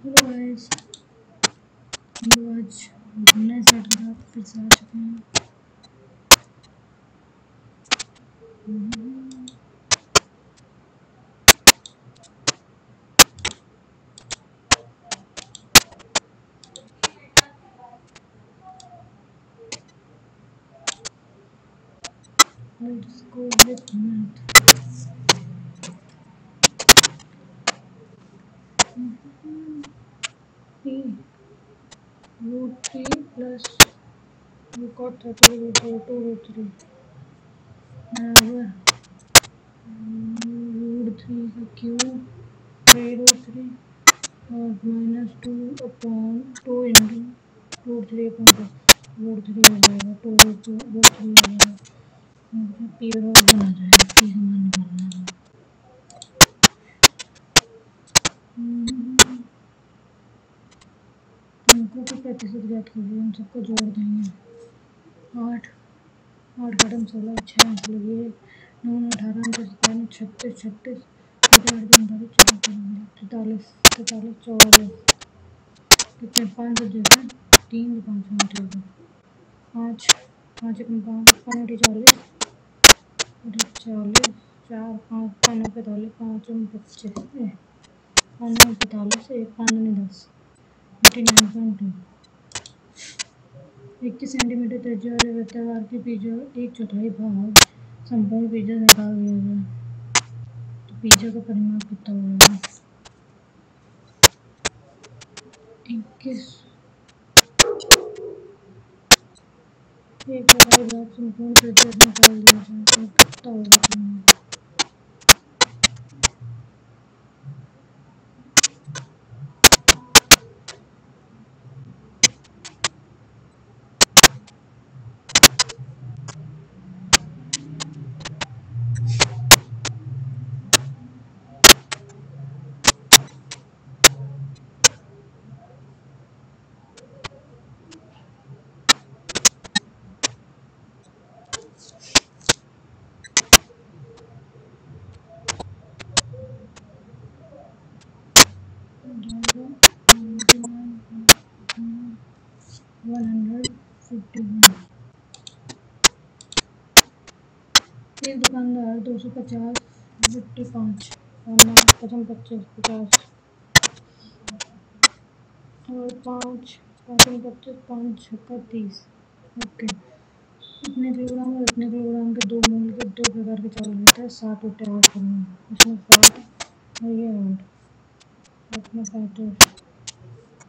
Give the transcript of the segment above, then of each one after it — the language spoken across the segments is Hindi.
हेलो गाइस, हम लोग आज नए सेट के साथ फिर से आ चुके हैं। Let's go with math. P root 3 plus we got 30 root 2 root 3 बराबर root 3 का क्यूब 3 root 3 और -2 upon 2 into root 3 upon root 3 हो जाएगा 2 root 3 हो जाएगा। पी बराबर बना जाएगा। पी का मान निकालना है। अंकों के प्रतिशत ज्ञात कीजिए। हम सबको जोड़ देंगे। 8 घटम 16 6 अंक लगे 9 18 29 36 36 43 44 कितने 5 जैसे 3 5 मिनट होगा 5 5 1 5 5 40 40 4 5 5 45 5 25 5 45 1 5 10 89.2 21 सेंटीमीटर त्रिज्या वाले वृत्ताकार की पिज्जा 1/4 भाग संपूर्ण पिज्जा निकाल दिया जाए तो पिज्जा का परिमाप कितना होगा। 21 1/4 भाग संपूर्ण पिज्जा निकाल दिया जाए तो कितना होगा परिमाप। एक दुकानदार 250 बट्टे 5 और 9 25 50 और 5 25 5 छक्का 30 ओके इतने किलोग्राम और इतने किलोग्राम के दो मूल के दो प्रकार के चावल लेता है 7 बट्टे 8 किलोग्राम इसमें 7 और ये 8 में 35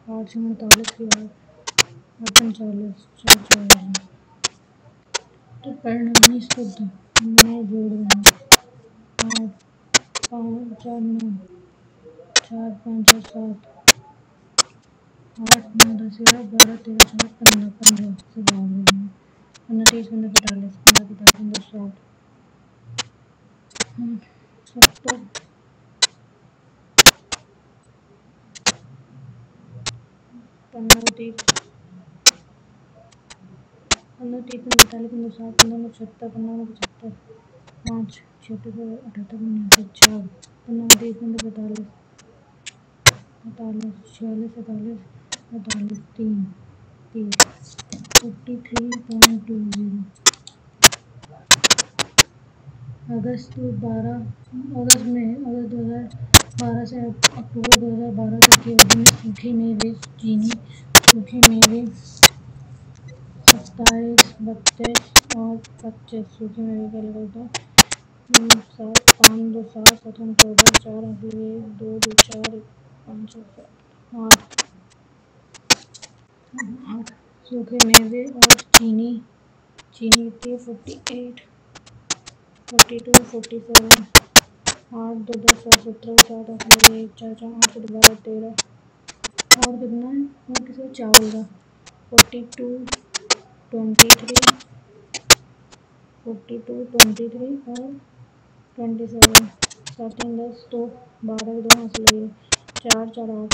8 से 48 की 8 45 4 तो परिणामी शुद्ध मैं जोड़ रहा हूँ 8 5 4 9 4 5 6 7 8 9 10 11 12 13 14 15 से भाग देंगे 15 30 15 45 15 50 15 60 70 15 30 15 30 45 15 60 15 75 15 75 5 76 78 79 4 15 30 15 45 46 47 48 3 43.20 अगस्त 2012 से अक्टूबर 2012 तक की अवधि में सूखे मेवे चीनी सूखे मेवे 27 32 और 25 सूखे मेवे का लगता 7 5 2 7 7 14 4 अगले 1 2 2 4 5 7 8 सूखे मेवे और चीनी कितनी 48 42 47 8 2 10 17 7 8 1 4 4 8 12 13 और कितना है और किसी चावल का 42 23 और 27 7 3 10 तो 12 2 हाथ लगे 4 4 8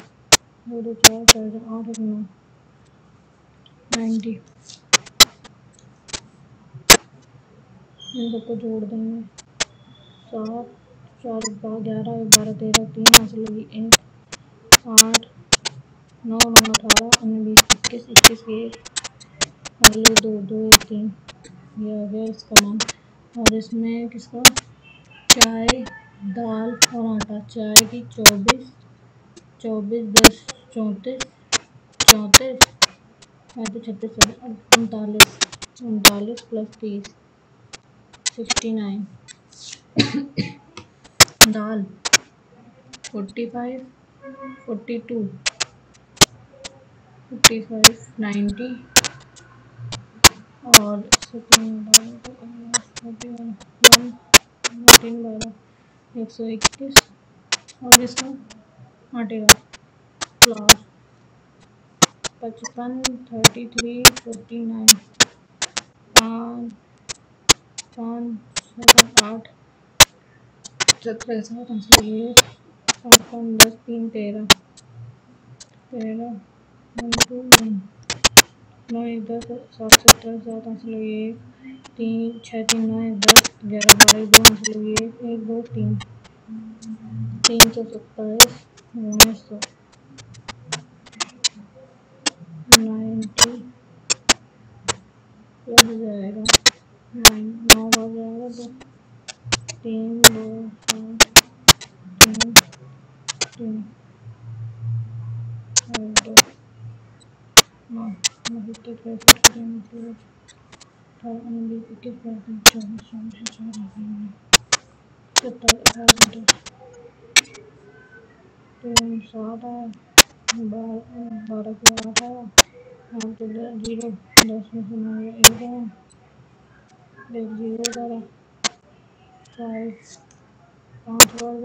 2 2 4 4 8 9 90 इन सबको जोड़ देंगे 7 4 11 12 13 3 हाथ लगी 1 8 और 8 चार की 24, 24 10 34, 34 तो 36 39, 39 प्लस 30 69। दाल 45, 42, 55 90 और 121 और इसका आटे का फ्लावर 55 33 49 5 7 8 17 7 8 5 5 10 3 13 13 1 2 1 9 1 10 7 17 7 8 1 3 6 3 9 10 11 12 2 1 1 2 3 327 1900 90 प्लस हो जाएगा 9 हो जाएगा 2 3 2 7 3 3 और 2 9 90 कैसे करें मतलब 18 20 21 22 3 7 है 12 के 8 है 8 के 0 10 में से 9 1 है 1 0 करा 5 5 बार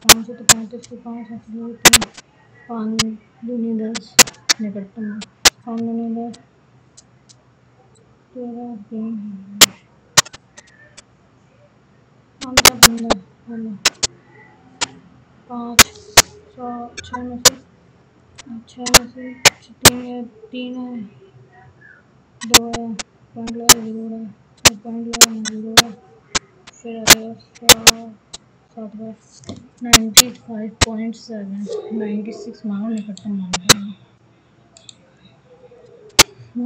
5 से तो 35 के 5 है 2 3 5 दूनी 10 निकटतम 5 दूनी 10 13 3 5 15 5 6 में से 3 है 2 है पॉइंट लगा 0 है पॉइंट लगा 0 है फिर आएगा 7 95.7 96 मानो निकटतम मानते हैं 1/1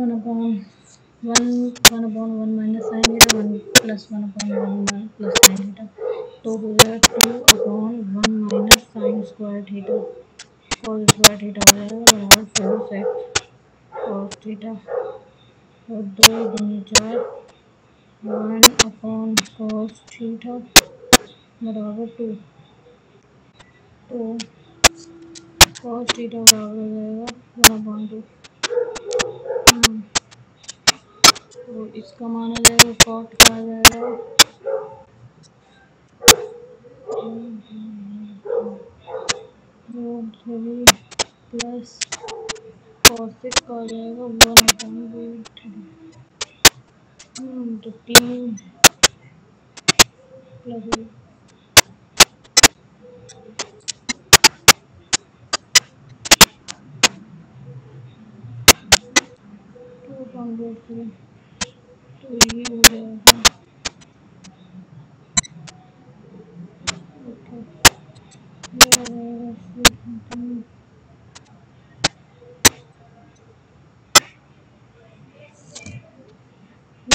minus sine theta 1 plus 1/1 plus sine theta तो हो जाएगा 2/1 minus sine square theta cos square theta हो जाएगा बराबर 4 सेक कॉस थीटा और 2 दूनी 4 1 कॉस थीटा बराबर 2 तो कॉस थीटा बराबर हो जाएगा 1/2 तो इसका मान आ जाएगा कॉट का आ जाएगा 3 प्लस कॉसिक का आ जाएगा 1/3 तो 3 प्लस 2/3 तो ये हो जाएगा ओके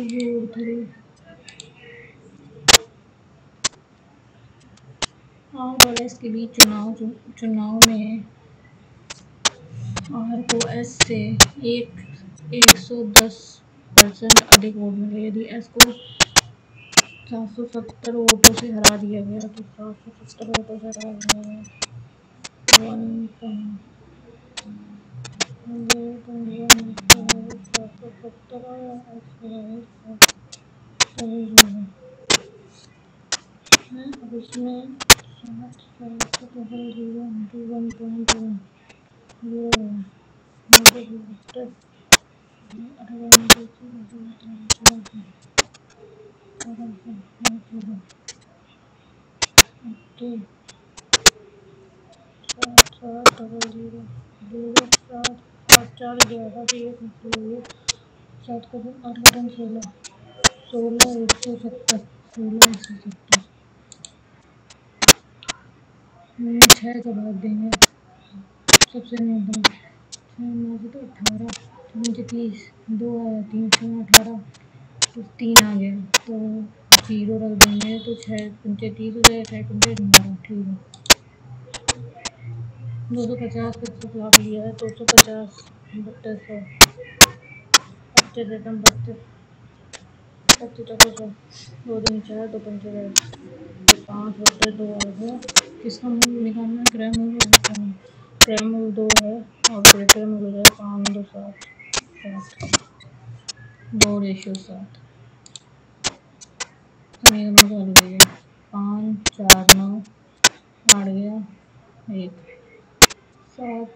ये हो जाएगा आर और एस के बीच चुनाव में आर को एस से 110% अधिक वोट मिले यदि एस को 770 वोटों से हरा दिया गया तो 770 वोटों से हरा दिया गया 1 अब इसमें 16 में 6 का भाग देंगे सबसे न्यूनतम 6 से तो 18 3 30 2 है 3 6 18 तो 3 आ गया तो जीरो रख देंगे तो 6×5 30 हो जाएगा, 6×12 ठीक है। 250 25 लाख लिया है, 250 3200 32 एकम 32 32 टका 100 2 दूनी 4 2 पंचे 10 5 बटे 2 आ गया। किसका मूल निकालना है? क्रय मूल है, क्रय मूल 2 है और विक्रय मूल हो जाए 5 2 7 2:7 समीकरण को हल करिए। 5 4 9 8 गया 1 7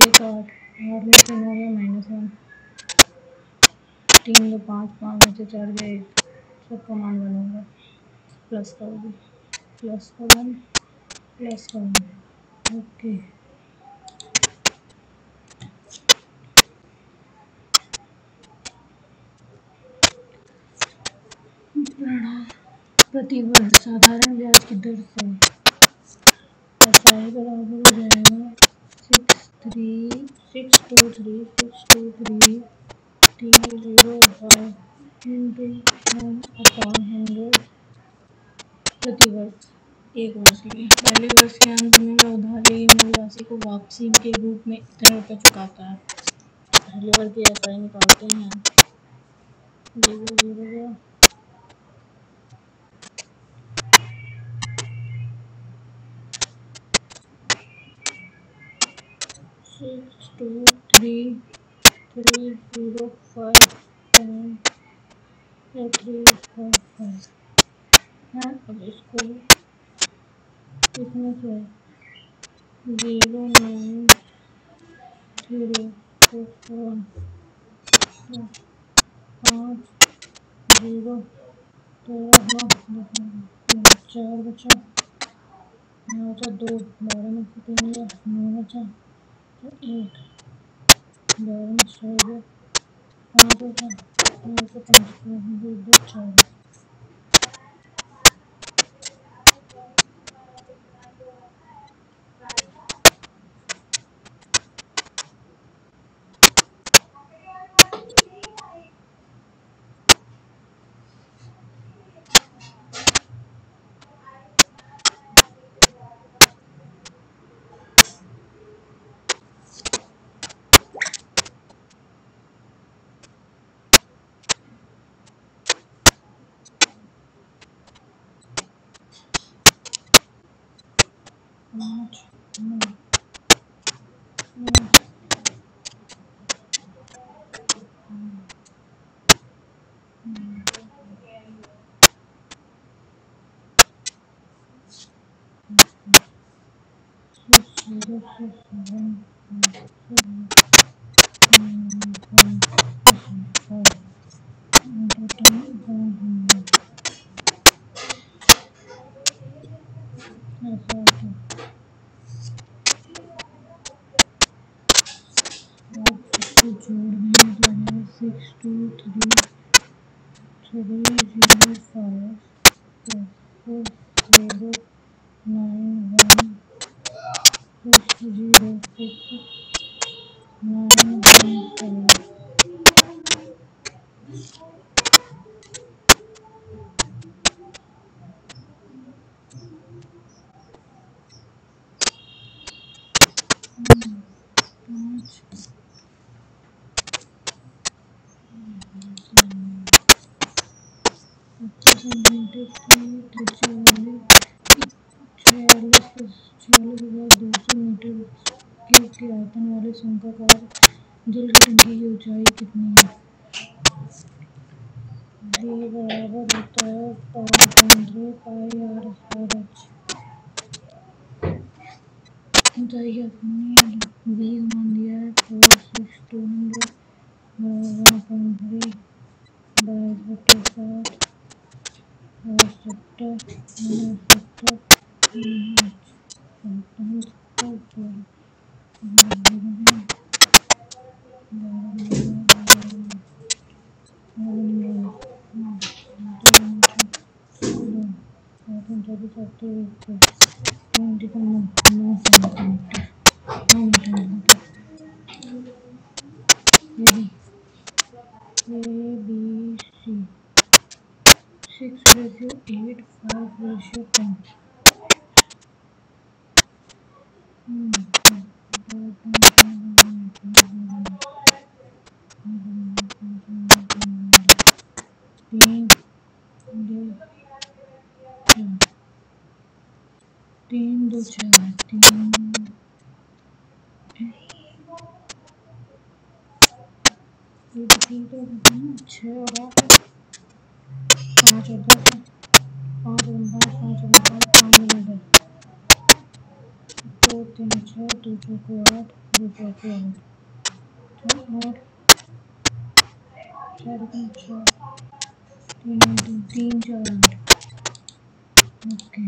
1 8 8 में 3 हो गया -1 3 2 5 5 में से 4 गया 1 सबका मान 1 होगा। प्लस का 1 प्लस का 1 प्लस का 1 ओके। प्रतिवर्ष साधारण ब्याज की दर से बराबर हो जाएगा 623 T05 इंटू 1/100 प्रतिवर्ष 1 वर्ष के लिए। पहले वर्ष के अंत में वह उधार ली मूल राशि को वापसी के रूप में इतने रुपये चुकाता है। पहले वर्ष की एफआई निकालते हैं। 0 0 गया 62305.355 है। अब इसको इसमें से 09041 5 0 4 बचा 2 12 में से 3 गया 9 बचा तो 1 12 में 6 गया 5 बचा 9 से 5 2 4 5 9 के आयतन वाले शंक्वाकार जल की टंकी की ऊंचाई कितनी है? D बराबर होता है पाई आर स्क्वायर एच। ऊंचाई क्या करनी है? V मान दिया है 46200 1.3 22/7 और 70 A B C तीन दो चार, तीन ये तो ठीक है ना, 6 और 8, 5 और 10, 5 और 5, 5 और 5, 5 में 2 3 6, 2 चौको 8, 2 चौको 8, 4 6, 3 4 8। ओके,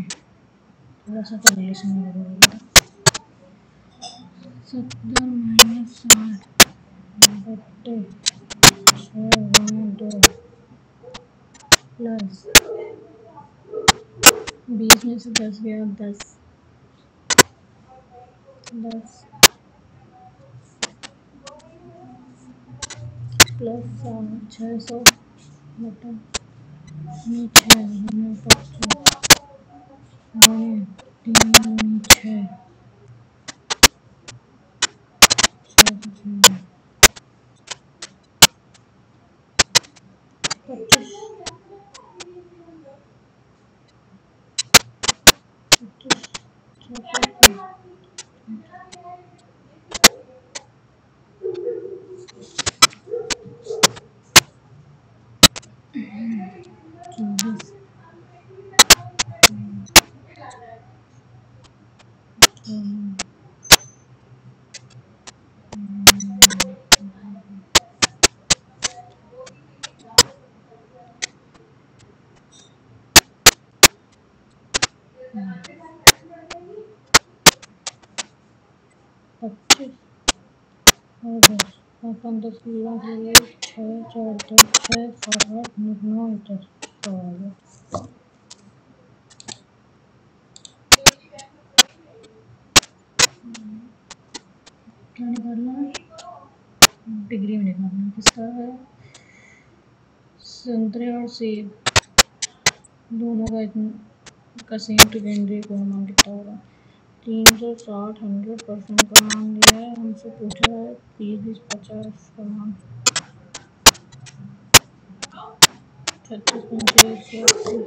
थोड़ा सा कैलकुलेशन में लगेगा। 70 माइनस 60 बट्टे 6 2 प्लस 20 में से 10 गया, 10 प्लस 600 बटा 6 3 6 25 और 10 5 10 की 6 4 10 6 7 8 9 10 तो आ गया। क्या निकालना है? डिग्री में निकालना है। किसका है? संतरे और सेब दोनों का सेम सेकेंडरी कोण कितना होगा? 360 100% का मान दिया है, हमसे पूछा है 30 50 का मान। 36 पंचे 180,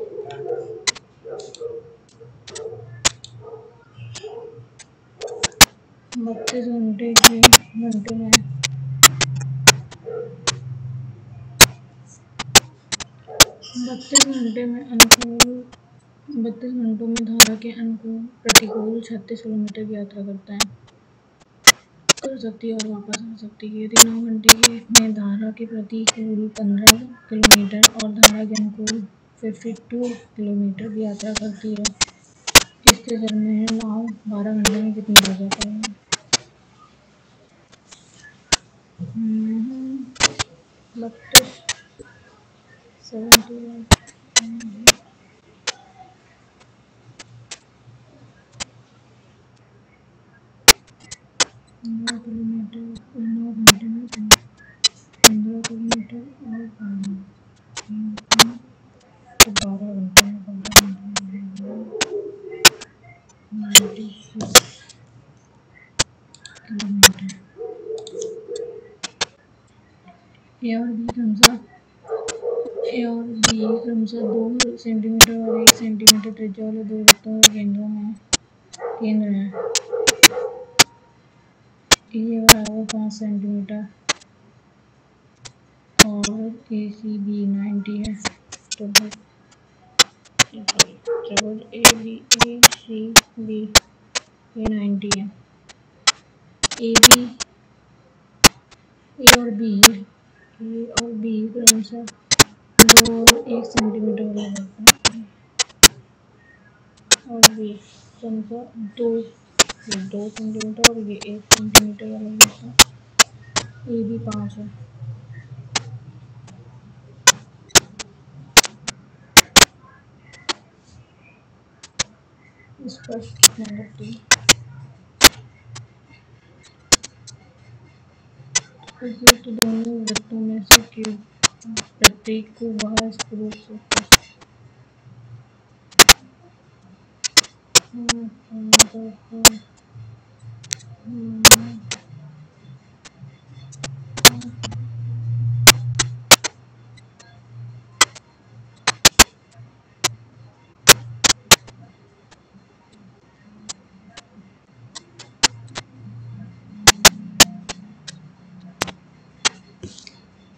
32 घंटे की घंटे में 32 घंटे में अनुकूल 32 घंटों में धारा के अनुकूल प्रतिकूल 36 किलोमीटर की यात्रा कर सकती है और वापस आ सकती है। यदि 9 घंटे में धारा के प्रतिकूल 15 किलोमीटर और धारा के अनुकूल 52 किलोमीटर की यात्रा करती है, इसके दरमियान नाव 12 घंटे में कितनी दूर जा पाएगी? 32 71 9 किलोमीटर 9 घंटे में 15 किलोमीटर और 12 घंटे में 96 किलोमीटर। ए और बी क्रमशः 2 सेंटीमीटर और 1 सेंटीमीटर त्रिज्या वाले दो वृत्तों के केंद्र हैं। ए बराबर 5 सेंटीमीटर और ए सी बी 90 है, तो ए सी बी ये 90 है। ए और बी क्रमशः 2 और 1 सेंटीमीटर वाला वृत्त है, और बी क्रमशः 2 सेंटीमीटर और ये 1 सेंटीमीटर वाला वृत्त है। ए बी 5 है। स्पष्ट संगति उपयुक्त दोनों वृत्तों में से प्रत्येक को बाह्य रूप से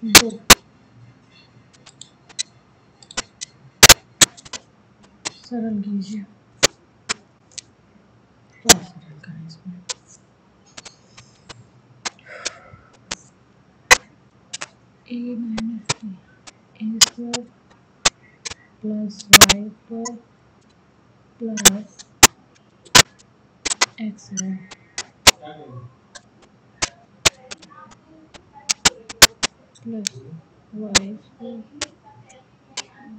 2 सरल कीजिए। क्या सरल करें इसमें? a minus A square plus Y square plus X है plus Y square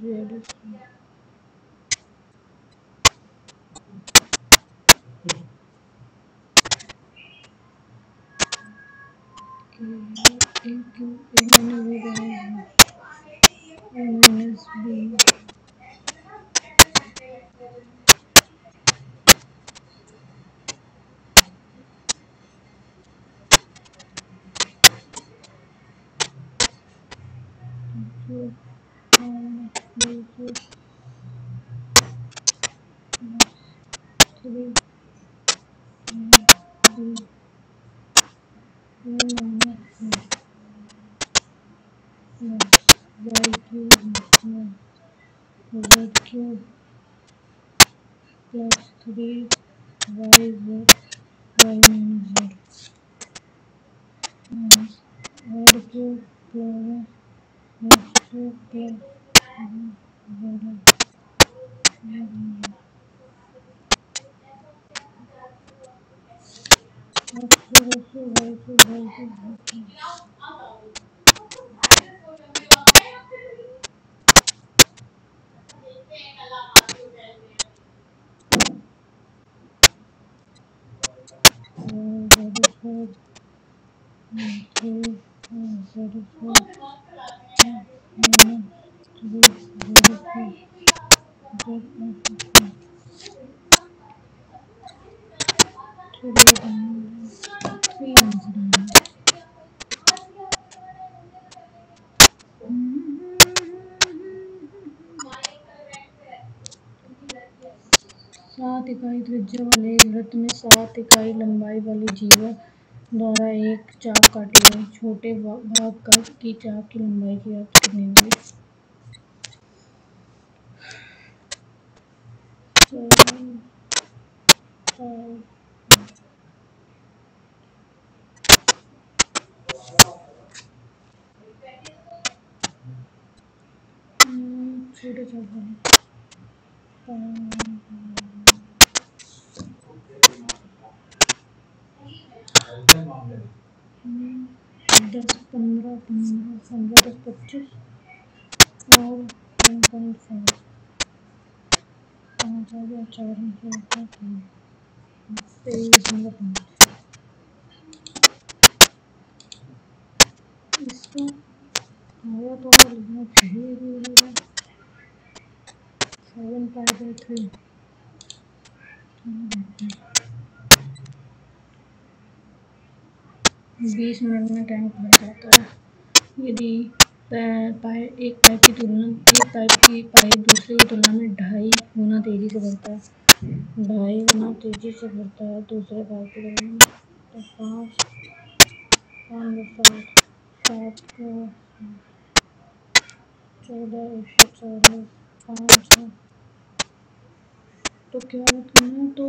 Z square A Q A minus B plus 3y y minus z minus z cube plus x cube plus सात इकाई त्रिज्या वाले एक वृत्त में 7 इकाई लंबाई वाली जीवा द्वारा एक चाप काटी गई। छोटे भाग की चाप की लंबाई की ज्ञात कितनी होगी? छोटे चाप वाले 10, 15, 10, 25 और 1.5 5 आ गया 4 23.5 इसका आया तो लिखना चाहिए भी होगा 7/3 20 मिनट में टैंक भर जाता है। यदि एक पाइप की पाइप दूसरे की तुलना में 2.5 गुना तेजी से भरता है दूसरे पाइप की तुलना में तो 5 14 140 5 तो क्या करना तो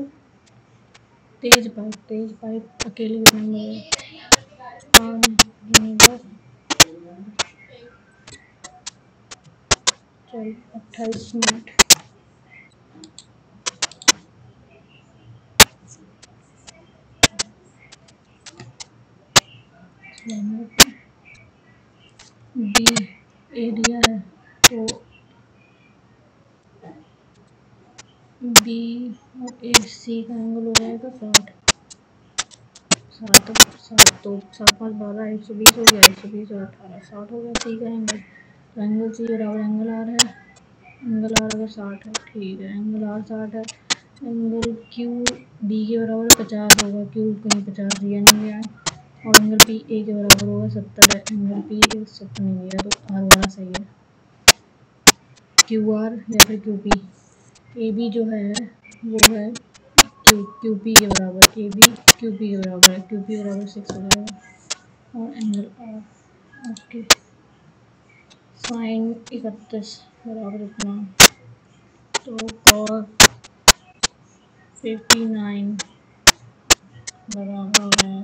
तेज पाइप अकेले कितने में 5 चल 28 मिनट बी एरिया है तो बी और ए सी का एंगल हो जाएगा 60 5 12 120 हो गया 120 और 18 60 हो गया सी का एंगल तो एंगल सी बराबर एंगल आर है एंगल आर अगर 60 है ठीक है एंगल आर 60 है एंगल क्यू बी के बराबर 50 होगा क्यू कहीं 50 दिया नहीं गया और एंगल पी ए के बराबर होगा 70 है एंगल पी 70 नहीं दिया तो आर वाला सही है क्यू आर या फिर क्यू पी ए बी जो है वो है क्यू पी के बराबर ए बी क्यू पी के बराबर है क्यू पी बराबर 6 हो जाएगा और एंगल आर ओके साइन 31 बराबर इतना, तो कॉस 59 बराबर है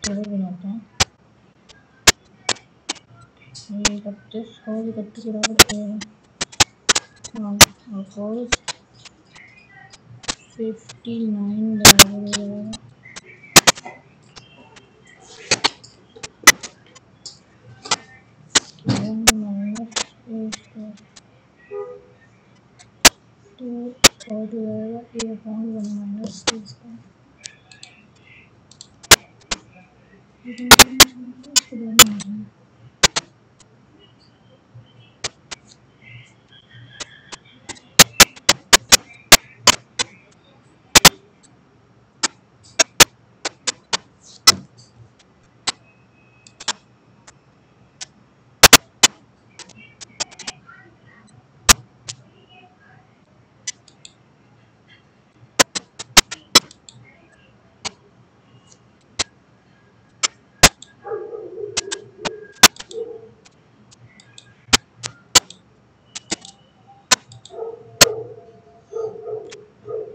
चलो बनाता हूँ। 31 कॉस 31 बराबर है और कॉस 59 बराबर है माइनस ए स्क्वायर, तो कॉस हो जाएगा ए अपॉन 1 माइनस ए स्क्वायर। इसके बाद में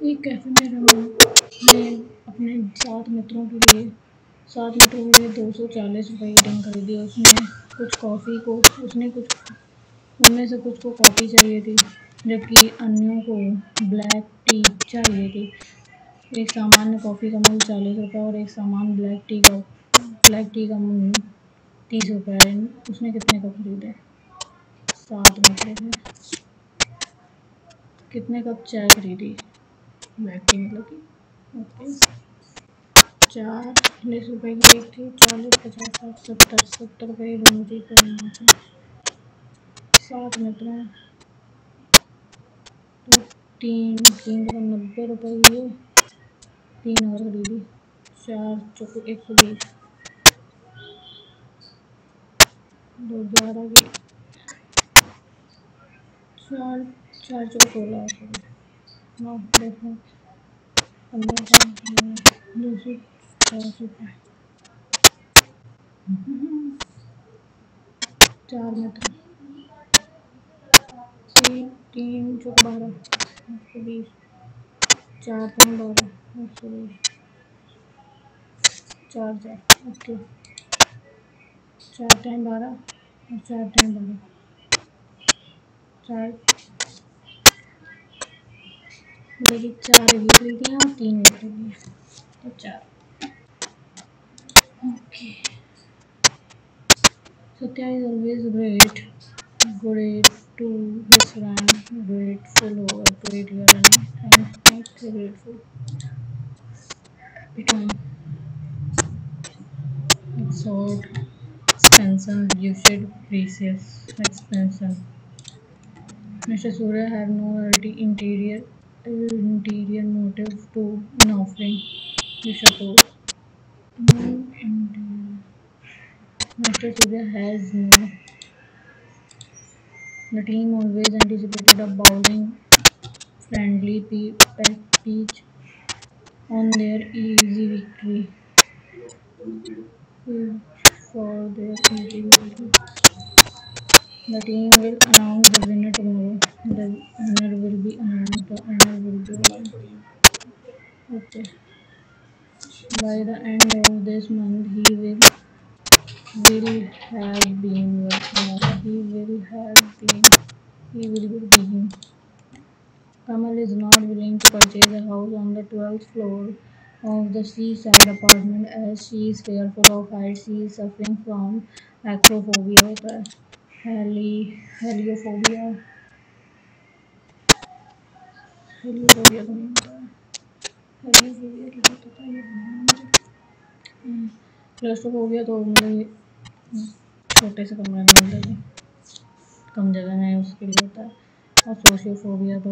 एक कैफ़े में मैं अपने 7 मित्रों के लिए 240 रुपये की ड्रिंक खरीदी। उसने कुछ उनमें से कुछ को कॉफ़ी चाहिए थी, जबकि अन्यों को ब्लैक टी चाहिए थी। एक सामान्य कॉफ़ी का मूल्य 40 रुपये और एक सामान्य ब्लैक टी का मूल्य 30 रुपये है। उसने कितने कप खरीदे? 7 मित्र थे। कितने कप चाय खरीदी? ब्लैक टी मतलब कि ओके। 40 रुपये की एक थी, 40, 50, 60, 70 रुपये की दोनों चीज़ खरीदनी थी। 7 मित्र हैं तो तीन 90 रुपये की है, 3 और खरीदी, 4 चौको 120, 2 11 की, 4 चौको 16, 9 10 15 240 रुपये। 4 मित्र, 3 चौको 12, 120, 4 5 12, 120, 4 ओके, 4 टाइम 12 और 4 टाइम 12, 4 लेकिन 4 ये खरीदी और 3 ये खरीदी, तो 4 okay. Satya is always great to his friend, grateful over great learning, thanks grateful. Become exhort expansion, usage precious expansion. Mr. Surya have no interior motive to in offering the support. Mr. Surya has no. The team always anticipated a bowling friendly pitch on their easy victory. For their easy victory. The team will announce the winner tomorrow. The winner will be announced. The winner will be announced. Okay. By the end of this month, he will have been working on. He will be being. Kamal is not willing to purchase a house on the 12th floor of the seaside apartment as she is fearful of heights. She is suffering from acrophobia होता है, हेलियोफोबिया तो नहीं होता है, हेलियोफोबिया क्या होता है ये मुझे। क्लस्ट्रोफोबिया तो मुझे छोटे से कमरे में मतलब कम जगह है उसके लिए होता है, और सोशियोफोबिया तो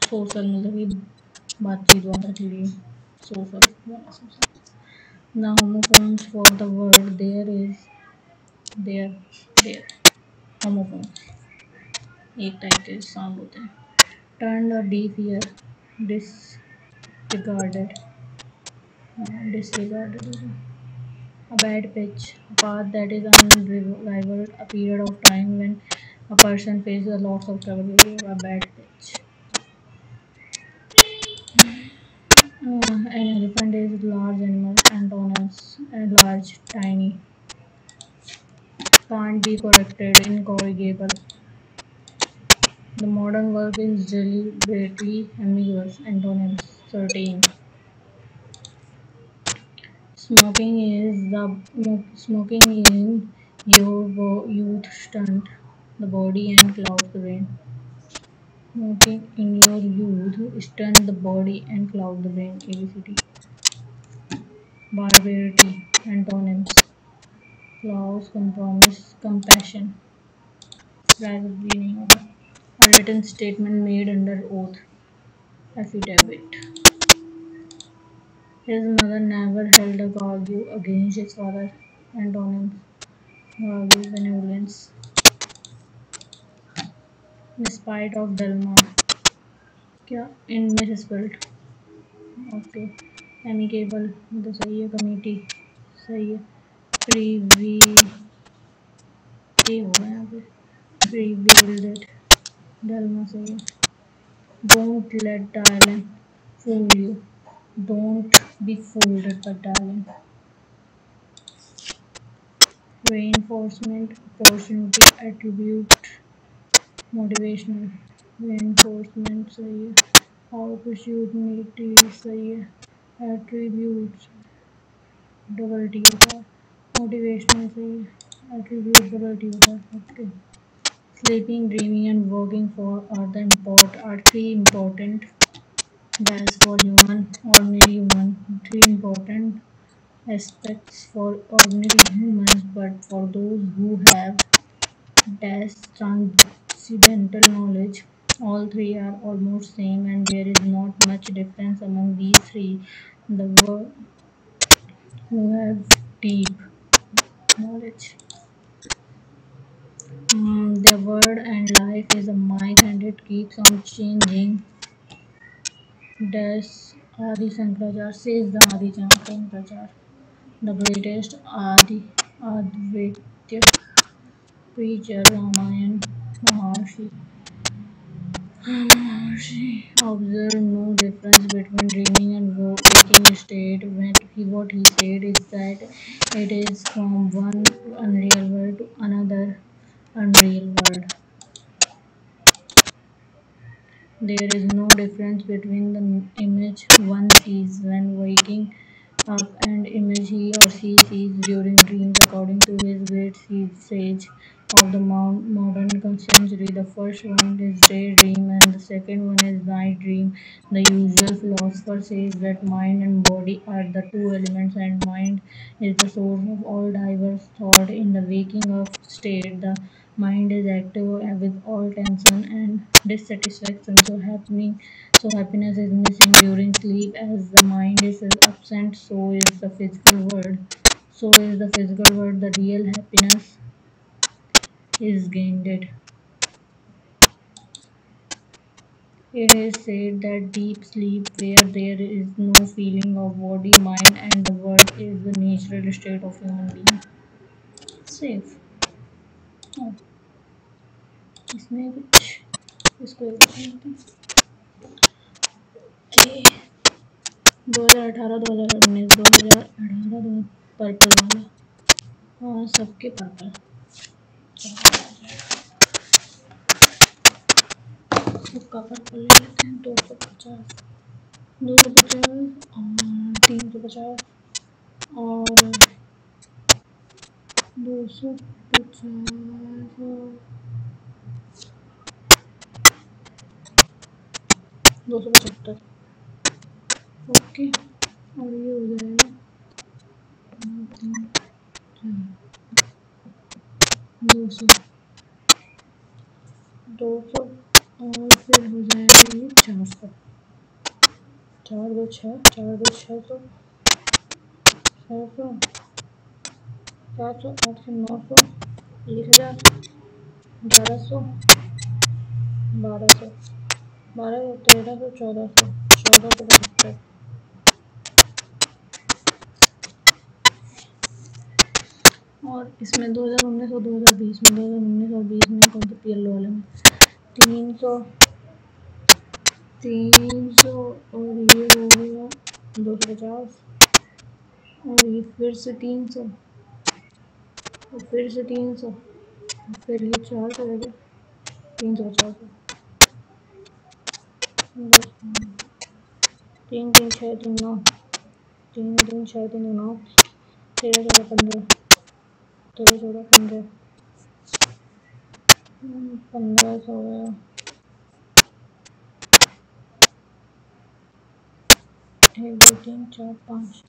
सोशल मतलब कि बातचीत वाला के लिए social. Now homophones for the word there homophones एक टाइप के साउंड होते हैं। turned a deaf ear, disregarded, disregarded. A bad pitch, a path that is unrivaled, a period of time when a person faces a lot of trouble. A bad pitch. An elephant is large animal. Antonyms: large, tiny, can't be corrected, incorrigible. The modern verb is deliberately ambiguous. Antonyms: certain. Smoking in your youth stunt the body and clouds the brain. Smoking in your youth stunt the body and cloud the brain. ABCD. Barbarity. Antonyms: flaws, compromise, compassion. Private भी नहीं होगा. A written statement made under oath. Affidavit. His mother never held a gargue against his father. Antonyms: gargue, benevolence. Despite of Delma. क्या इन में रिस्पल्ट. ओके. एमिकेबल तो सही है. कमिटी सही है. प्रीवी ये होगा यहाँ पे. प्रीवील्ड डेल्मा सही है. Don't let darling fool you. Don't be fooled by darling. Reinforcement, opportunity, attribute, motivational. Reinforcement सही है. Opportunity सही है. Attributes डबल टी होता है. Motivational सही है. Attribute डबल टी होता है. Okay. Sleeping, dreaming, and working for are three important dash for human, ordinary human. Three important aspects for ordinary humans, but for those who have dash transcendental knowledge, all three are almost same, and there is not much difference among these three. The who have deep knowledge. The word and life is a myth, and it keeps on changing. Dash Adi Shankaracharya says the Adi Shankaracharya, the greatest Advaita preacher, Ramayana Maharshi. She observed no difference between dreaming and waking state. What he said is that it is from one unreal world to another unreal world. There is no difference between the image one sees when waking up and image he or she sees during dreams, according to his great sage of the modern century. The first one is daydream and the second one is night dream. The usual philosopher says that mind and body are the two elements, and mind is the source of all diverse thought. In the waking up state, the mind is active with all tension and dissatisfaction. So happiness is missing during sleep. As the mind is absent, so is the physical world. So is the physical world. The real happiness is gained. It is said that deep sleep, where there is no feeling of body, mind, and the world, is the natural state of human being. Safe. Oh, इसमें कुछ इसको ओके. 2018, 2019, 2018 पर्पल वाला. हाँ सबके पर्पल. सबका पर्पल ले लेते हैं. 250, 250 और 350 और 250 275. ओके. और ये हो जाएगा 200 200 और फिर हो जाएगा ये 400. 4 2 6 4 2 600 600 700 800 900 1000 1100 1200 1300 1400 1500। और इसमें 2019 और 2020 में 2019 और 20 में कौन सा येलो वाले में 300 और ये हो गया 250 और ये फिर से 300 और फिर से 300 फिर ये 400 हो गया 350 3 3 6 3 9 3 3 6 3 9 13 14 15 13 14 15 1500 हो गया 1 2 3 4 5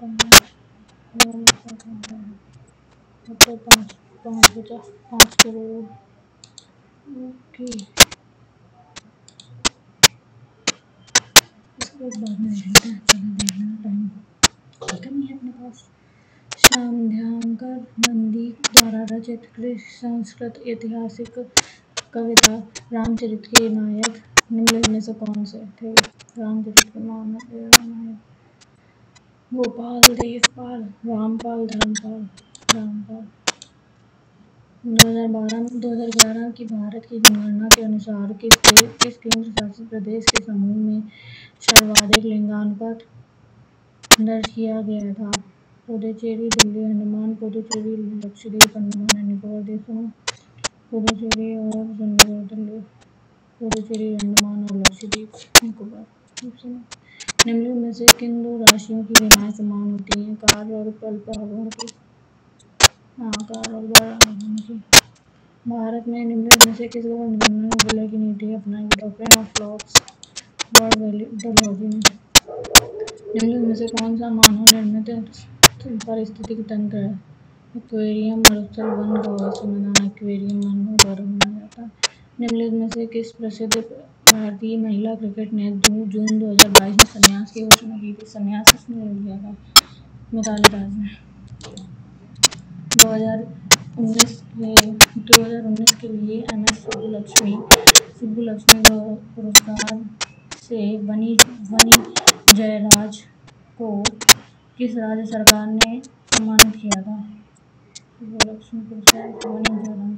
15 5 बचा 5 करोड़। ओके इसको एक बाद में देख लेते हैं, पहले देख लेना टाइम कम ही है अपने पास। श्यामध्यानकर नंदी द्वारा रचित संस्कृत ऐतिहासिक कविता रामचरित के नायक निम्नलिखित में से कौन से थे? रामचरित के नायक गोपाल, देवपाल, रामपाल, धर्मपाल। 2011 की भारत की जनगणना के अनुसार किस केंद्र शासित प्रदेश के समूह में सर्वाधिक लिंगानुपात दर्ज किया गया था? पुडुचेरी, दिल्ली, अंडमान, पुडुचेरी, लक्षद्वीप, अंडमान एंड निकोबार द्वीपों, पुडुचेरी और चंडीगढ़, दिल्ली, पुडुचेरी, अंडमान और लक्षद्वीप निकोबार। निम्नलिखित में से किन दो राशियों की रेखाएं समान होती हैं? कार और अल्पावधि की। कार और अल्पावधि की। भारत ने निम्नलिखित में से किस गवर्नमेंट विलय की नीति अपनाई? यूरोपियन ऑर्थोडॉक्स वर्ल्ड आइडियोलॉजी ने। निम्नलिखित में से कौन सा मानव निर्मित पारिस्थितिकी तंत्र है? एक्वेरियम, मरुस्थल, वन, आवासीय मैदान। एक्वेरियम मानवों द्वारा बनाया जाता है। निम्नलिखित में से किस प्रसिद्ध भारतीय महिला क्रिकेट ने जून 2022 में संन्यास की घोषणा की थी? संन्यास किसने ले लिया था? मिताली राज ने। 2019 के लिए MS सुब्बुलक्ष्मी पुरस्कार से वनी जयराज को किस राज्य सरकार ने सम्मानित किया था? सुब्बुलक्ष्मी पुरस्कार वनी जयराज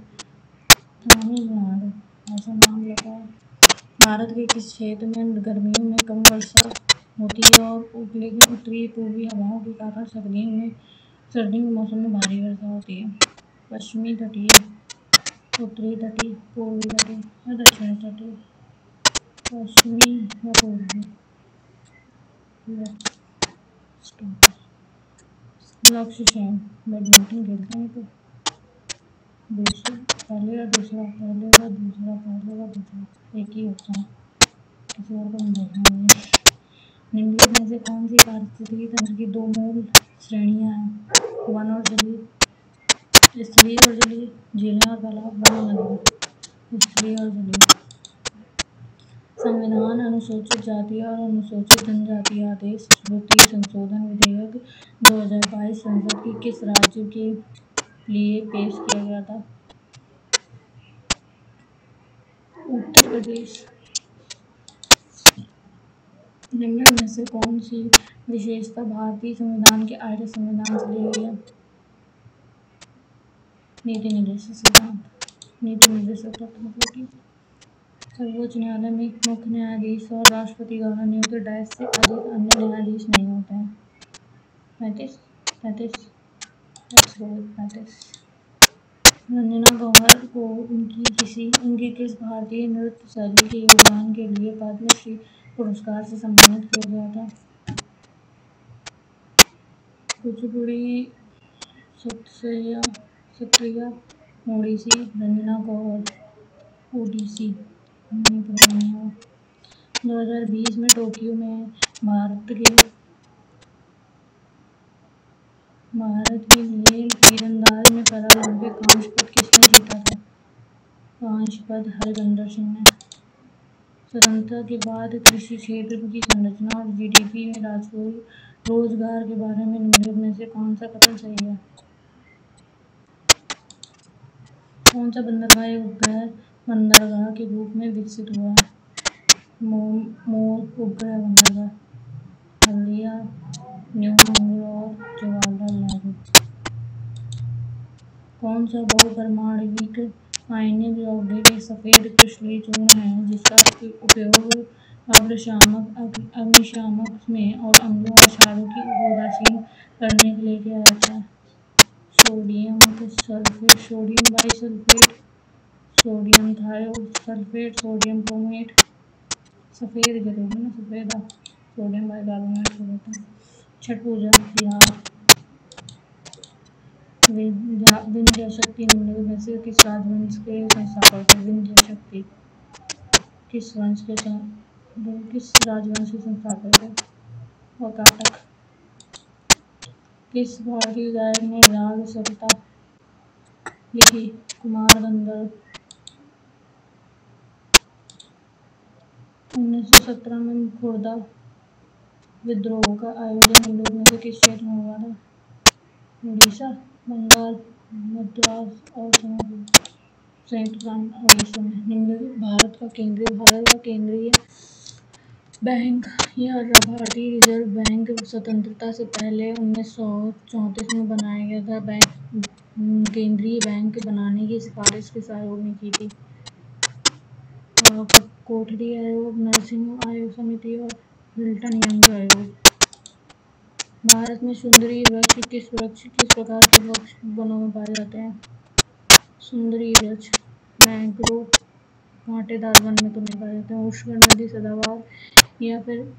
तमिलनाडु ऐसा नाम लगा। भारत के किस क्षेत्र में गर्मियों में कम वर्षा होती है और लेकिन उत्तरी पूर्वी हवाओं के कारण सर्दियों के मौसम में भारी वर्षा होती है? पश्चिमी तटीय, उत्तरी तटीय, पूर्वी तटीय या दक्षिणी तटीय? पश्चिमी या पूर्वी। लक्ष्य सेन बैडमिंटन खेलते हैं तो पहले का दूसरा एक ही ऑप्शन किसी और को नहीं देखना मुझे। निम्नलिखित में से कौन सी पारिस्थितिकी तंत्र की दो मूल श्रेणियां हैं? वन और जलीय, स्थलीय और जलीय, झीलें और तालाब, वन और नदियां। स्थलीय और जलीय। संविधान अनुसूचित जाति और अनुसूचित जनजाति आदेश स्मृति संशोधन विधेयक 2022 संसद की किस राज्य के लिए पेश किया गया था? उत्तर प्रदेश। निम्नलिखित में से कौन सी विशेषता भारतीय संविधान के आर्य संविधान से ली गई है? नीति निर्देशक सिद्धांत। नीति निर्देशक तत्व मतलब कि सर्वोच्च न्यायालय में मुख्य न्यायाधीश और राष्ट्रपति द्वारा नियुक्त डैश से अधिक अन्य न्यायाधीश नहीं होते हैं। 35। रंजना गौहर को उनकी किस भारतीय नृत्य शैली के योगदान के लिए पद्मश्री पुरस्कार से सम्मानित किया गया था? कुचिपुड़ी, सत्रिया, ओडिसी। रंजना गौहर ओडिसी। 2020 में टोक्यो में भारत के लिए तीरंदाज में पैरालंपिक कांस्य पदक किसने जीता था? कांस्य पदक हरजिंदर सिंह ने। स्वतंत्रता के बाद कृषि क्षेत्र की संरचना और GDP में रोजगार के बारे में निम्नलिखित में से कौन सा कथन सही है? कौन सा बंदरगाह उपग्रह बंदरगाह के रूप में विकसित हुआ। मोर उपग्रह बंदरगाह, हल्दिया, न्यू मंगलोर, जवाहरलाल नेहरू। कौन सा बहुपरमाणविक आयनिक यौगिक एक सफेद कृष्णीय चूर्ण है जिसका उपयोग अग्निशामक में और अम्लों और क्षारों की उदासीन करने के लिए किया जाता है? Sodium sulphate, sodium bisulphate, sodium thiosulphate, sodium chromate. सफेद जलोगे ना, सफेद सोडियम बाइकार्बोनेट हो जाता है। छठ पूजा बिहार। विंध्य शक्ति निम्नलिखित में से किस राजवंश के संस्थापक थे? विंध्य शक्ति किस राजवंश के संस्थापक थे? वाकाटक। किस भारतीय गायक ने राग सरिता लिखी? कुमार गंधर्व। 1917 में खुर्दा विद्रोह का आयोजन निम्नलिखित में से किस क्षेत्र में हुआ था? उड़ीसा, बंगाल, मद्रास और संयुक्त उड़ीसा में। भारत का केंद्रीय बैंक या भारतीय रिजर्व बैंक स्वतंत्रता से पहले 1934 में बनाया गया था। केंद्रीय बैंक बनाने की सिफारिश किस आयोग ने की थी? कोठरी आयोग, नरसिम्हा आयोग समिति और हिल्टन यंग आयोग। भारत में सुंदरी वृक्ष किस प्रकार के वृक्ष वनों में पाए जाते हैं? सुंदरी वृक्ष मैंग्रोव कांटेदार वन में तो नहीं पाए जाते हैं। उष्ण नदी सदाबहार या फिर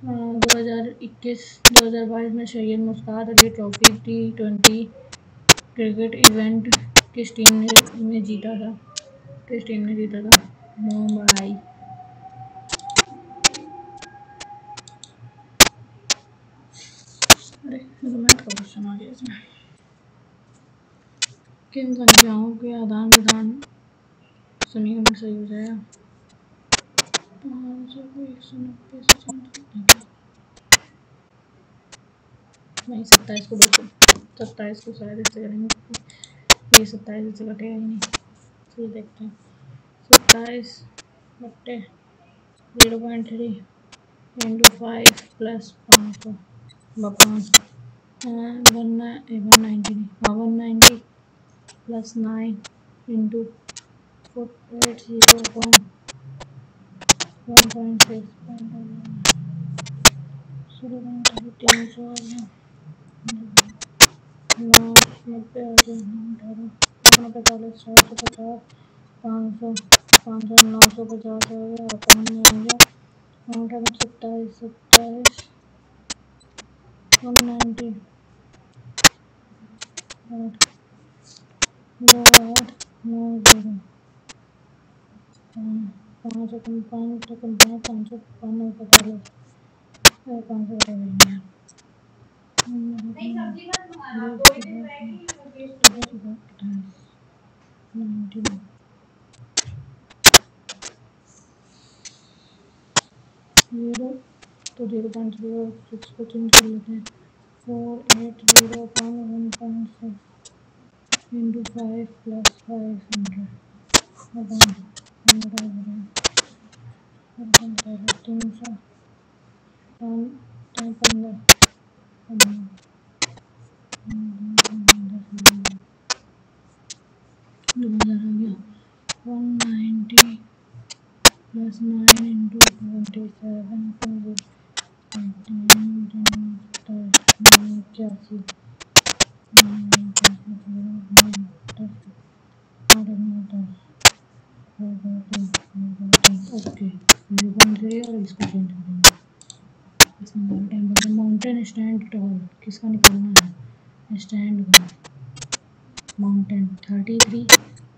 2021-2022 में Syed Mushtaq Ali trophy T20 cricket event किस टीम ने जीता था? मुंबई। अरे मैथ का क्वेश्चन आ गया इसमें। किन संख्याओं के आदान प्रदान समीकरण सही हो जाएगा? 500 को 190 से 27 को बच्चों 27 को शायद इससे करेंगे। ये 27 इससे कटेगा ही नहीं। चलिए देखते हैं। 27 बट्टे 0.3 इंटू 5 प्लस 500 190 प्लस 9 इंटू 480 1.6 300 90 45 450 500 950 हो गया और 27 190 2 8 9 0 500 कम 500 कम 500 45 500 कटेगा। तो 0.06 को चेंज कर लेते हैं। 480.1.6 into 5 plus 500 190 plus 9 into 27 okay 0.3 और इसको चेंज करेंगे। इसमें टाइम लगेगा। माउंटेन स्टैंड टॉल किसका निकालना है? स्टैंड का माउंटेन 33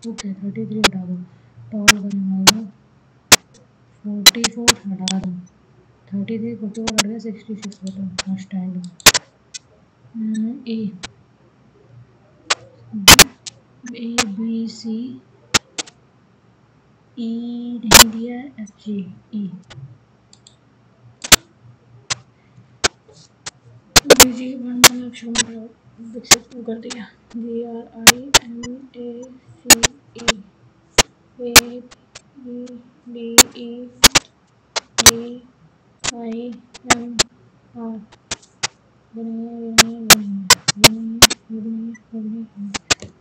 ओके 33 हटा दो। टॉल का निकाल दो 44 हटा दो 33 44 हट गया 66 बताओ। स्टैंड ABC E नहीं दिया FG E BG 1 अक्षरों में सक्सेसफुल कर दिया। GRICE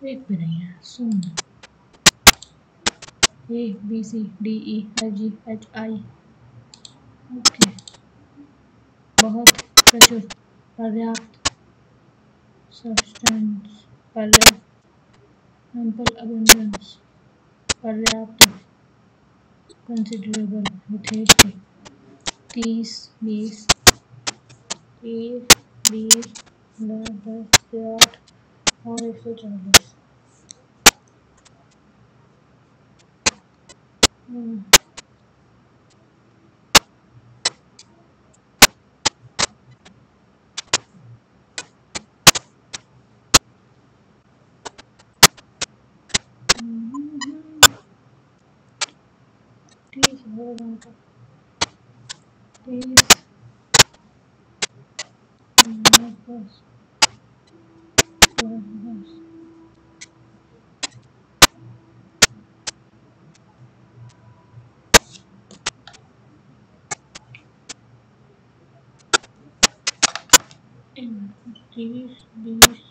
एक भी नहीं है। सुन ABCDEFGHI। ओके। बहुत प्रचुर पर्याप्त सब्सटेंस एम्पल अबंडेंस पर्याप्त कंसिडरेबल यथेष्ट 30 20 20 10 से 8 और 140। ठीक है, 30 10 30 20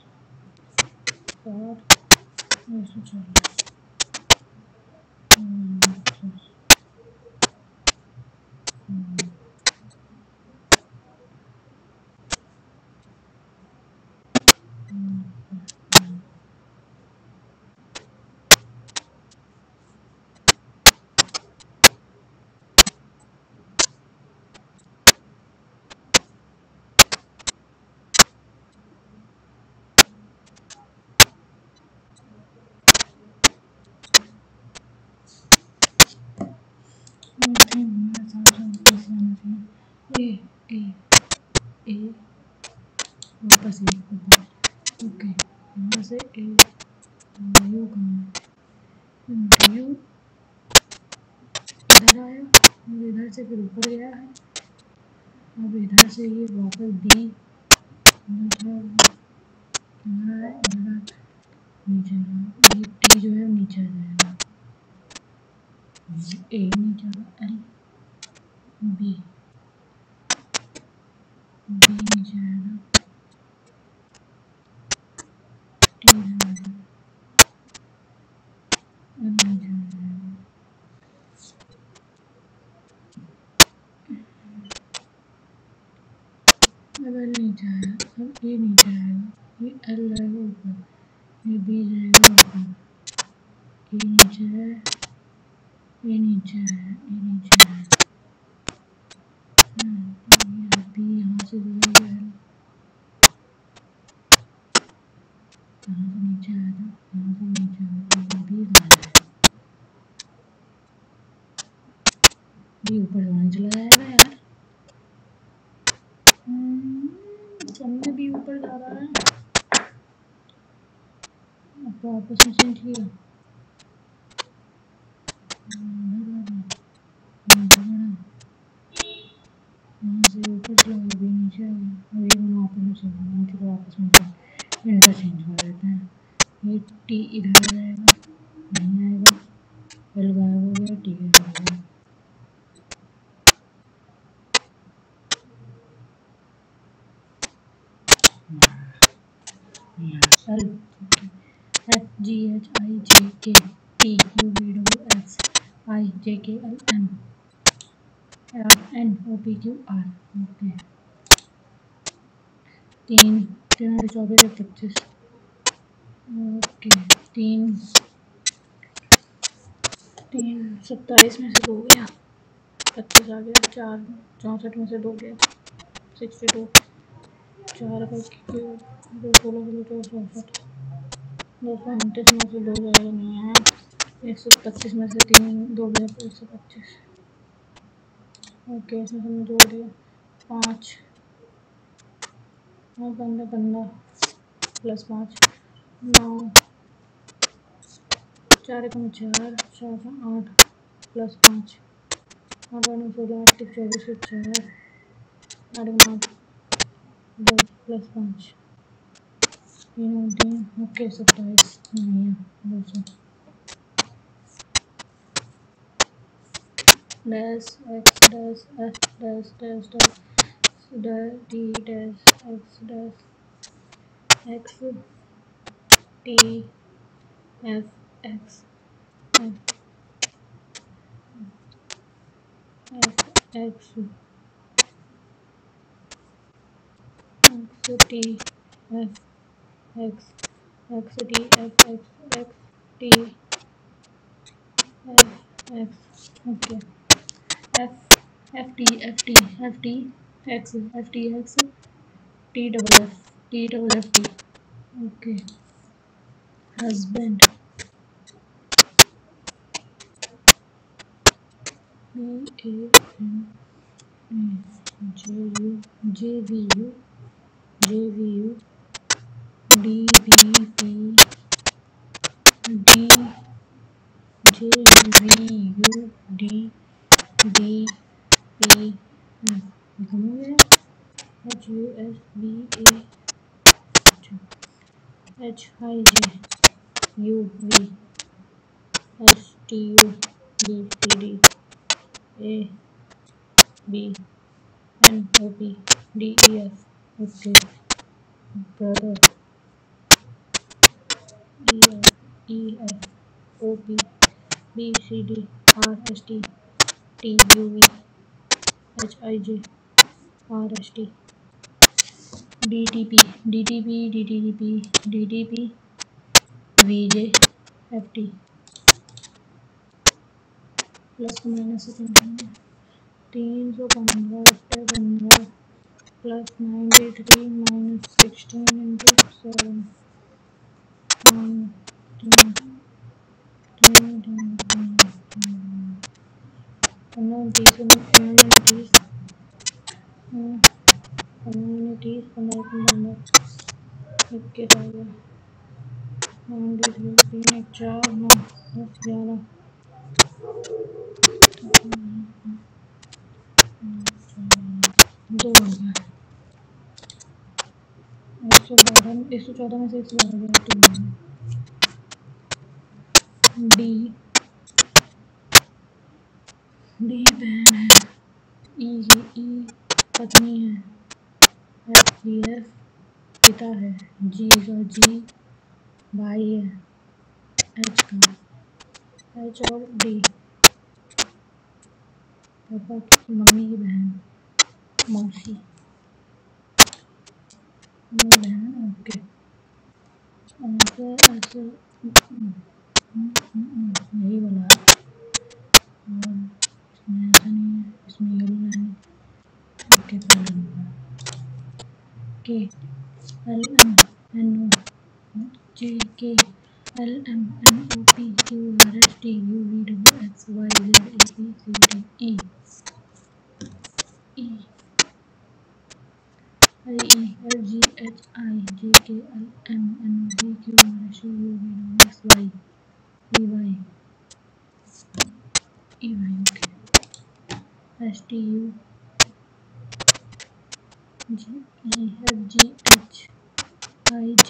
60 140। वापस ओके, यहाँ से यू इधर आया और इधर से फिर ऊपर गया है। अब इधर से ये वापस बी नीचे ये टी जो है नीचे आ जाएगा। ए नीचे एल बी नीचे आएगा टी नीचे अब एल नीचे आएगा। अब ए नीचे आएगा, ये एल रहेगा ऊपर, ये बी जाएगा ऊपर, ए नीचे है, ए नीचे है, ए नीचे है, बी यहाँ से जाएगा, यहाँ से नीचे आएगा, यहाँ से नीचे आएगा, बी जाएगा, बी ऊपर जाने चला जाएगा यार। सबने भी ऊपर जा रहा है। अब तो आपस में चेंज किया, यहाँ से ऊपर चला गया, भी नीचे आ गया। और ये दोनों आपस में चेंज होंगे, चलो आपस में इंटरचेंज हो जाते हैं। ये टी इधर आ जाएगा, नहीं आएगा, एल गायब हो गया, टी गायब हो गया। L F G H I J K T U V W X I J K L M N O P Q R। Okay, 3 24 25। Okay, 3 27 में से 2 गया, 25 आ गया, 4 64 में से 2 गया, 62, 4 का क्यूब 2 16 64, 229 में से 2 जाएगा नहीं है, 125 में से 3 2 गया तो 125। ओके, इसमें हमने जोड़ दिया 5 और 15 प्लस 5 9 4 कम 4 4 8 प्लस 5 8 16 24 4 8 8 2 प्लस 5 3 ओके 27 नहीं है 200 dash x dash F dash dash dash T dash x dash x T F x F F x x T F x x T F x x T F x okay F T x T double F T okay husband BAN JVU DBP D JVU DBP HUSBA HIJ UV STU BCD ABNOP DEF okay brother EF OP BCD RST TUV HIJ RST DTP VJ FT plus minus 315 plus 93 minus 16 into 7 communities 15 4 9 10 11 2 हो गया 114 में से 112 गया 2 डी बहन है ई पत्नी है एफ पिता है जी भाई है एच और डी पापा की मम्मी की बहन मौसी बहन ओके ऐसे यही बोला और इसमें ऐसा नहीं है इसमें येलो लाइन ओके के LMNO JK LMNOP QRST UVWXYZ ABCDE IE LGHI JK LMNOP QRST UVWXY EY okay STU GFGH IJ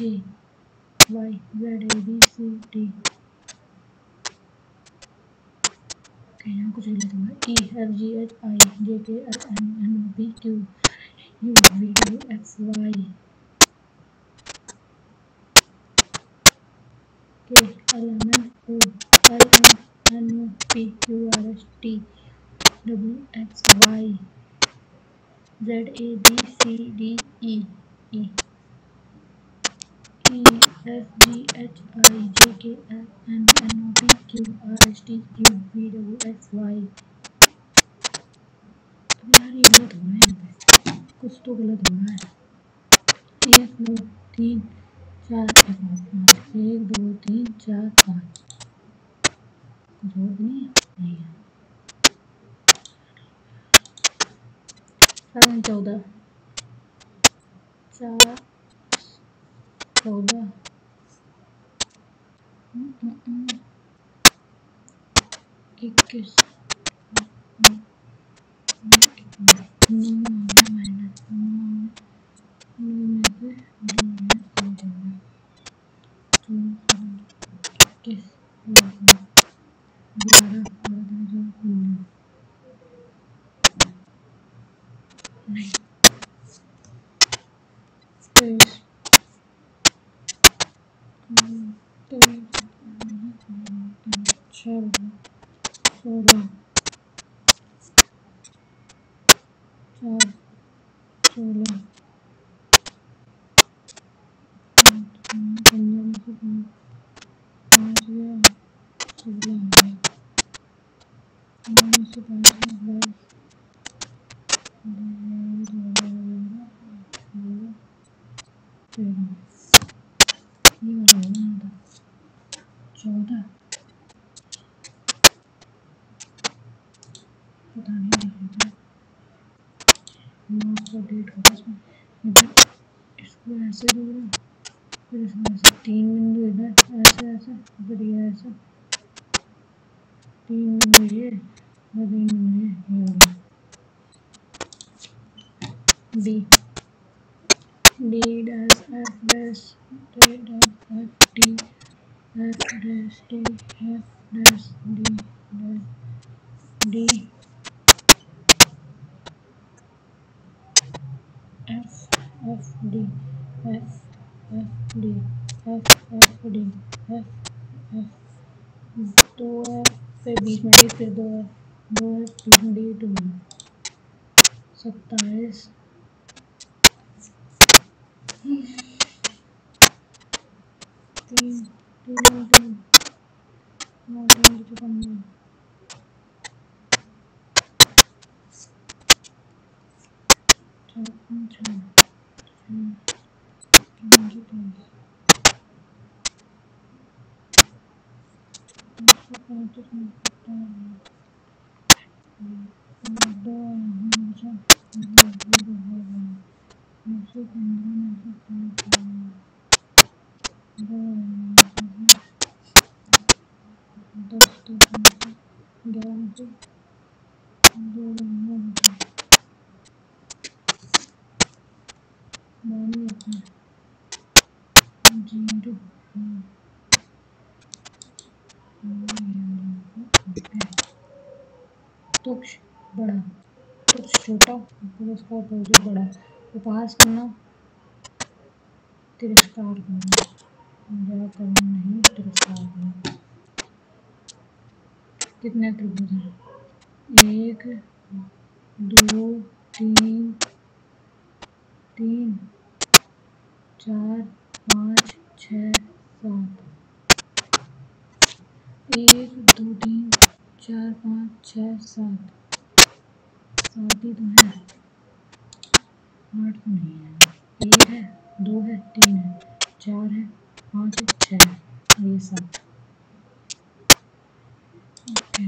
YZABCD okay यहाँ कुछ गलत हुआ EFGHI JK LMNOP QUVWXY के LMNOP QRST WXY ZABCDE EFGHI JK LMNOP QRST UVWXY यार ये गलत हो रहा है कुछ तो गलत हो रहा है 1 2 3 4 1 2 3 4 5 कुछ और नहीं है 14 21 9 माइनस 9 में से 2 में 23 16 16 4 16 पता नहीं दिख रहा डेट होगा इसमें। इसको ऐसे जोड़ा, फिर इसमें ऐसे 3 बिंदु इधर ऐसे ऐसे, फिर ये ऐसे 3 बिंदु ये 3 बिंदु ये होगा D dash F dash D dash F D F dash D F dash D dash D F F D F F D F F D F F 2 F फिर बीच में D फिर 2 F 2 F बीच में D 2 27 3 3 3 9 3 to 15 तुक्ष बड़ा तुक्ष छोटा उसका अपोजिट बड़ा उपहास करना तिरस्कार करना मजाक करना नहीं तिरस्कार करना। कितने त्रिभुज हैं 1 2 3 3 4 5 6 7 1 2 3 4 5 6 7 7 ही तो है 8 तो नहीं है 1 है 2 है 3 है 4 है 5 है 6 है ये 7 ओके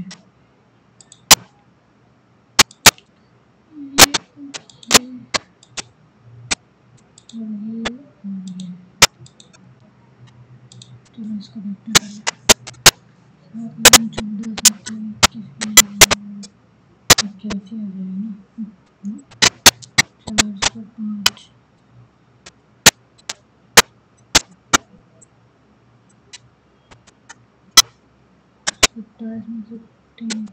चलो इसको देखते हैं 14 कैसे आ जाएगा ना 405 27 में से 3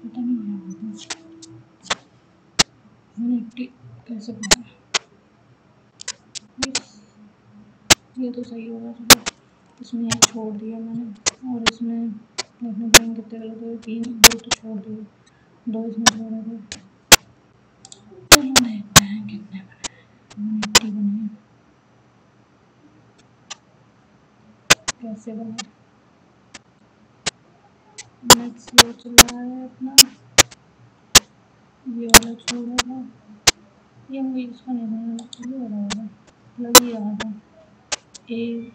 पता नहीं है कैसे पता ये तो सही होगा। चलो इसमें एक छोड़ दिया मैंने और इसमें देखने पाएंगे कितने गलत हुए 3 2 तो छोड़ दिए 2 इसमें छोड़ा थे। चलो देखते हैं कितने बने। ऐसे बना। नेक्स्ट ये चला है अपना, ये वाला छोड़ा था, ये मुझे इसको नहीं बनाना चाहिए, बड़ा होगा लग ही रहा था। ए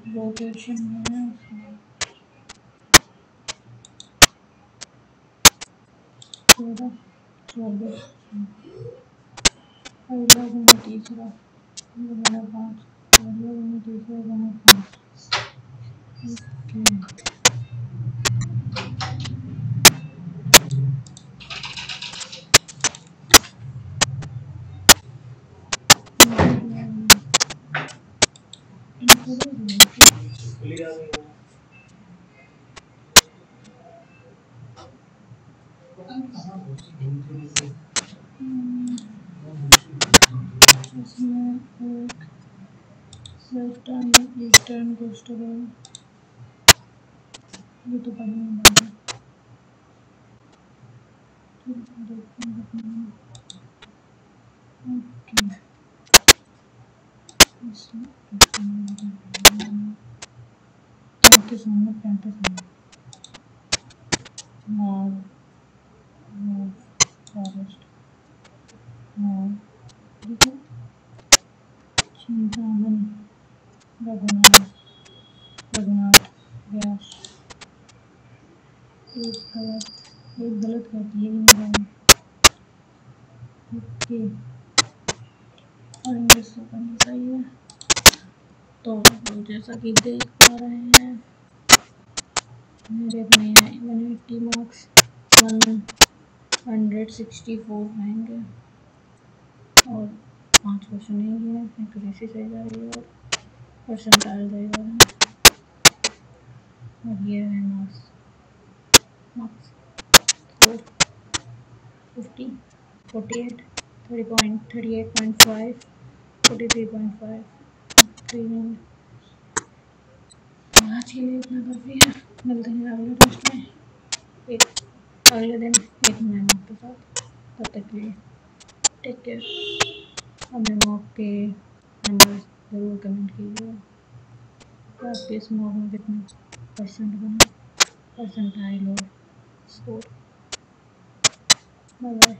रोटेशन में है उसमें 14 अगला गुना तीसरा, ये बना 5, अगला गुना तीसरा बना 5। ओके इसमें एक लेफ्ट टर्न एक टर्न गोस्ट अवे, ये तो पढ़ने में लगा। ओके के सामने 35 मॉल फॉरेस्ट ठीक है। चिंतामन रघुनाथ व्यास, एक गलत कर दिए नहीं। ओके और इंग्लिश तो करनी सही है। तो जैसा कि देख पा रहे हैं मेरे बने हैं 180 मार्क्स, 164 आएंगे और 5 क्वेश्चन यही है, एक्यूरेसी सही जा रही है और परसेंटाइल सही जा रहा है। और ये है मार्क्स 4 50 48 38.5 43.5। आज के लिए इतना काफ़ी है, मिलते हैं अगले टेस्ट में एक अगले दिन एक नए मॉक के साथ। तब तक के लिए टेक केयर। अपने मॉक के नंबर ज़रूर कमेंट कीजिए कि आपके इस मॉक में कितने परसेंट बने, परसेंटाइल और स्कोर। Bye bye.